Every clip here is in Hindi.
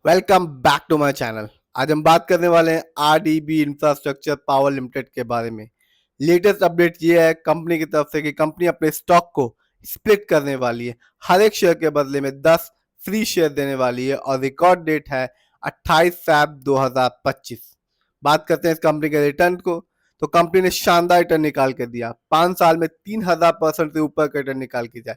Welcome back to my channel. आज हम बात करने वाले हैं आरडीबी इंफ्रास्ट्रक्चर पावर लिमिटेड के बारे में। लेटेस्ट अपडेट ये है कंपनी की तरफ से कि कंपनी अपने स्टॉक को स्प्लिट करने वाली है। हर एक शेयर के बदले में 10 फ्री शेयर देने वाली है और रिकॉर्ड डेट है 28 फैब 2025। बात करते हैं इस कंपनी के रिटर्न को, तो कंपनी ने शानदार रिटर्न निकाल के दिया। 5 साल में 3000% से ऊपर का रिटर्न निकाल के दिया।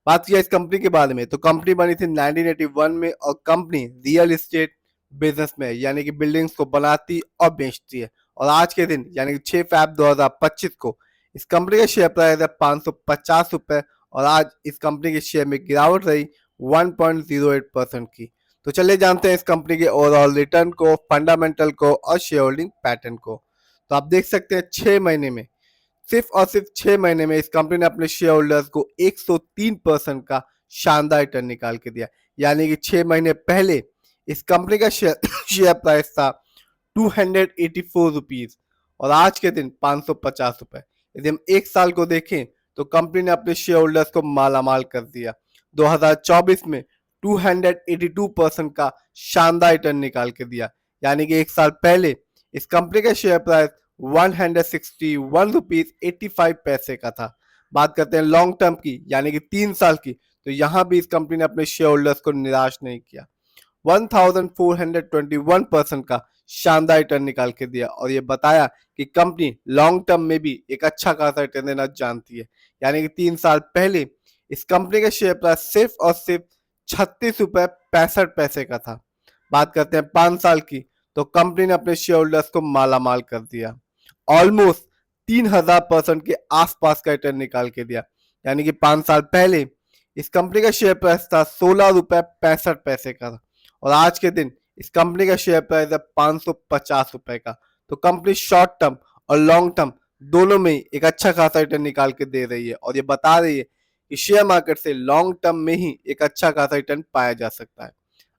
बात किया इस कंपनी के बारे में, तो कंपनी बनी थी 1981 में और कंपनी रियल एस्टेट बिजनेस में यानी कि बिल्डिंग्स को बनाती और बेचती है। और आज के दिन यानी कि 6 फैब 2025 को इस कंपनी का शेयर प्राइस है 550 रुपए और आज इस कंपनी के शेयर में गिरावट रही 1.08% की। तो चलिए जानते हैं इस कंपनी के ओवरऑल रिटर्न को, फंडामेंटल को और शेयर होल्डिंग पैटर्न को। तो आप देख सकते हैं 6 महीने में, सिर्फ और सिर्फ 6 महीने में इस कंपनी ने अपने शेयर होल्डर्स को 103% का शानदार रिटर्न निकाल के दिया। यानी कि 6 महीने पहले इस कंपनी का शेयर प्राइस था 284 रुपीज और आज के दिन 550 रुपए। यदि हम एक साल को देखें तो कंपनी ने अपने शेयर होल्डर्स को मालामाल कर दिया। 2024 में 282% का शानदार रिटर्न निकाल के दिया। यानी कि एक साल पहले इस कंपनी का शेयर प्राइस 161 रुपीज 85 पैसे का था। बात करते हैं लॉन्ग टर्म की यानी कि 3 साल की, तो यहां भी इस कंपनी ने अपने शेयर होल्डर्स को निराश नहीं किया। 1421% का शानदार रिटर्न निकाल के दिया और ये बताया कि कंपनी लॉन्ग टर्म में भी एक अच्छा खासा रिटर्न देना जानती है। यानी कि 3 साल पहले इस कंपनी का शेयर प्राइस सिर्फ और सिर्फ 36 रुपए 65 पैसे का था। बात करते हैं 5 साल की, तो कंपनी ने अपने शेयर होल्डर्स को मालामाल कर दिया। ऑलमोस्ट 3000% के आसपास का रिटर्न निकाल के दिया। यानी कि 5 साल पहले इस कंपनी का शेयर प्राइस था 16 रुपए 65 पैसे का और आज के दिन इस कंपनी का शेयर प्राइस है 550 रुपए का। तो कंपनी शॉर्ट टर्म और लॉन्ग टर्म दोनों में एक अच्छा खासा रिटर्न निकाल के दे रही है और ये बता रही है कि शेयर मार्केट से लॉन्ग टर्म में ही एक अच्छा खासा रिटर्न पाया जा सकता है।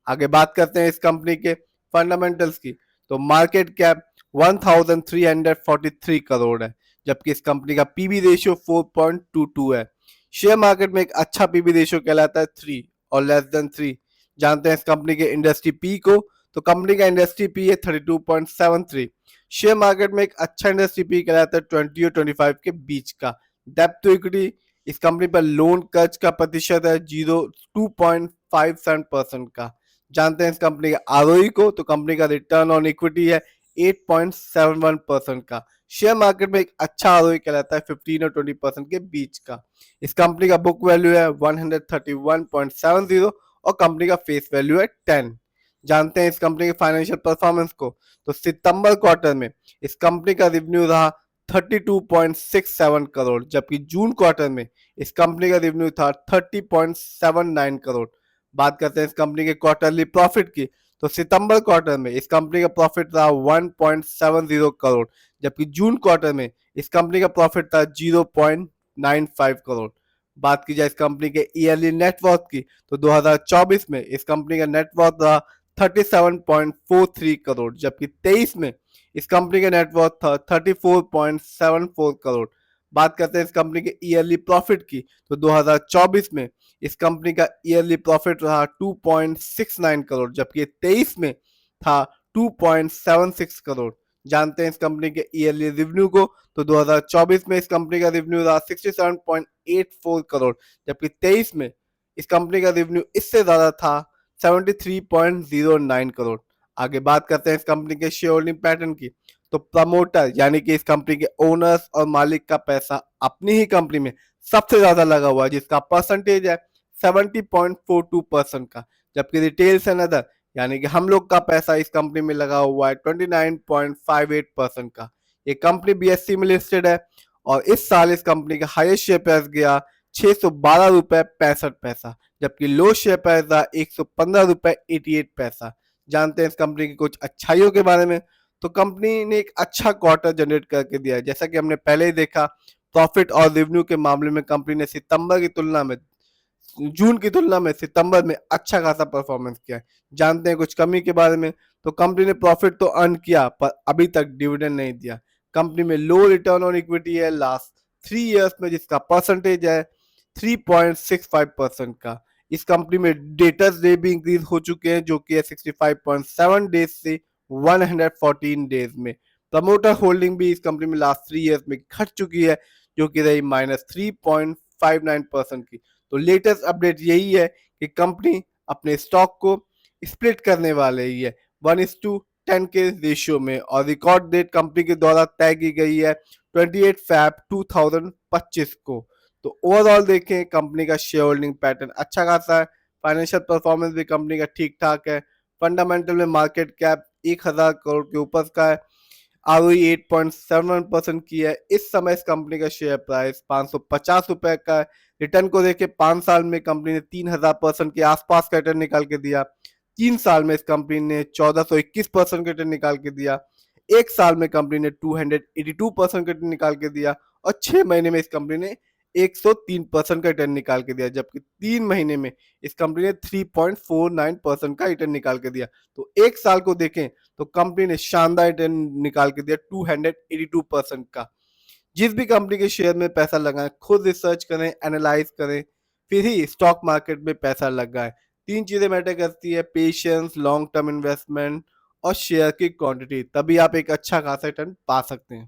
आगे बात करते हैं इस कंपनी के फंडामेंटल्स की, तो मार्केट कैप 1343 करोड़ है, जबकि इस कंपनी का पीबी रेशियो 4.22 है। शेयर मार्केट में एक अच्छा पीबी रेशियो कहलाता है 3 और लेस देन 3। जानते हैं इस कंपनी के इंडस्ट्री पी को, तो कंपनी का इंडस्ट्री पी है 32.73। शेयर मार्केट में एक अच्छा इंडस्ट्री पी कहलाता है 20 और 25 के बीच का। डेप्थ टू इक्विटी इस कंपनी पर लोन कर्ज का प्रतिशत है 2.57% का। जानते हैं इस कंपनी का आरओई को, तो कंपनी का रिटर्न ऑन इक्विटी है 8.71% का। शेयर मार्केट में एक अच्छा आरओई कहलाता है 15 और 20% के बीच का। इस कंपनी का बुक वैल्यू है 131.70 और कंपनी का फेस वैल्यू है 10। जानते हैं इस कंपनी के फाइनेंशियल परफॉर्मेंस को, तो सितंबर क्वार्टर में इस कंपनी का रेवेन्यू रहा 32.67 करोड़, जबकि जून क्वार्टर में इस कंपनी का रेवेन्यू था 30.79 करोड़। बात करते हैं इस कंपनी के क्वार्टरली प्रॉफिट की, तो सितंबर क्वार्टर में इस कंपनी का प्रॉफिट था 1.70 करोड़, जबकि जून क्वार्टर में इस कंपनी का प्रॉफिट था 0.95 करोड़। बात की जाए इस कंपनी के ईयरली नेटवर्थ की, तो 2024 में इस कंपनी का नेटवर्थ था 37.43 करोड़, जबकि 23 में इस कंपनी का नेटवर्थ था 34.74 करोड़। बात करते हैं इस कंपनी के ईयरली प्रॉफिट की, तो 2024 में इस कंपनी का ईयरली प्रॉफिट रहा 2.69 करोड़, जबकि 23 में था 2.76 करोड़। जानते हैं इस कंपनी के ईयरली रेवेन्यू को, तो 2024 में इस कंपनी का रेवेन्यू रहा 67.84 करोड़, जबकि 23 में इस कंपनी का रेवेन्यू इससे ज्यादा था 73.09 करोड़। आगे बात करते हैं इस कंपनी के शेयर होल्डिंग पैटर्न की, तो प्रमोटर यानी कि इस कंपनी के ओनर्स और मालिक का पैसा अपनी ही कंपनी में सबसे ज्यादा लगा हुआ है, जिसका परसेंटेज है 70.42% का। जबकि रिटेल्स एंड अदर यानी कि हम लोग का पैसा इस कंपनी में लगा हुआ है 29.58% का। ये कंपनी बीएससी में लिस्टेड है और इस साल इस कंपनी का हाईएस्ट शेयर प्राइस गया 612 रुपए 65 पैसा, जबकि लो शेयर प्राइस था 115 रुपए 88 पैसा। जानते हैं इस कंपनी की कुछ अच्छाइयों के बारे में, तो कंपनी ने एक अच्छा क्वार्टर जनरेट करके दिया है। जैसा कि हमने पहले ही देखा, प्रॉफिट और रेवेन्यू के मामले में कंपनी ने सितंबर की तुलना में जून की तुलना में सितंबर में अच्छा खासा परफॉर्मेंस किया है। जानते हैं कुछ कमी के बारे में, तो कंपनी ने प्रॉफिट तो अर्न किया पर अभी तक डिविडेंड नहीं दिया। कंपनी में लो रिटर्न ऑन इक्विटी है लास्ट 3 इयर्स में, जिसका परसेंटेज है 3.65% का। इस कंपनी में डेटर्स डे भी इंक्रीज हो चुके हैं जो कि है 65.7 डेज से 114 डेज में। प्रमोटर होल्डिंग भी इस कंपनी में लास्ट 3 ईयर्स में घट चुकी है जो कि रही -3.59% की। तो लेटेस्ट अपडेट यही है कि कंपनी अपने स्टॉक को स्प्लिट करने वाले ही है 1:10 के रेशियो में, और रिकॉर्ड डेट कंपनी के द्वारा तय की गई है 28 फैब 2025 को। तो ओवरऑल देखें कंपनी का शेयर होल्डिंग पैटर्न अच्छा खासा है, फाइनेंशियल परफॉर्मेंस भी कंपनी का ठीक ठाक है, फंडामेंटल में मार्केट कैप 1000 करोड़ के ऊपर का है, आरओई 8.71% की है। इस समय इस कंपनी का शेयर प्राइस 550 रुपए का है। रिटर्न को देखे 5 साल में कंपनी ने 3000% के आसपास का रिटर्न निकाल के दिया, 3 साल में इस कंपनी ने 1421% का रिटर्न निकाल के दिया, 1 साल में कंपनी ने 282% का रिटर्न निकाल के दिया, और 6 महीने में इस कंपनी ने 103% का रिटर्न निकाल के दिया, जबकि 3 महीने में इस कंपनी ने 3.49% का रिटर्न निकाल के दिया। तो 1 साल को देखें तो कंपनी ने शानदार रिटर्न निकाल के दिया 282% का। जिस भी कंपनी के शेयर में पैसा लगाएं खुद रिसर्च करें, एनालाइज करें, फिर ही स्टॉक मार्केट में पैसा लगाएं। 3 चीजें मैटर करती है, पेशेंस, लॉन्ग टर्म इन्वेस्टमेंट और शेयर की क्वांटिटी, तभी आप एक अच्छा खासा रिटर्न पा सकते हैं।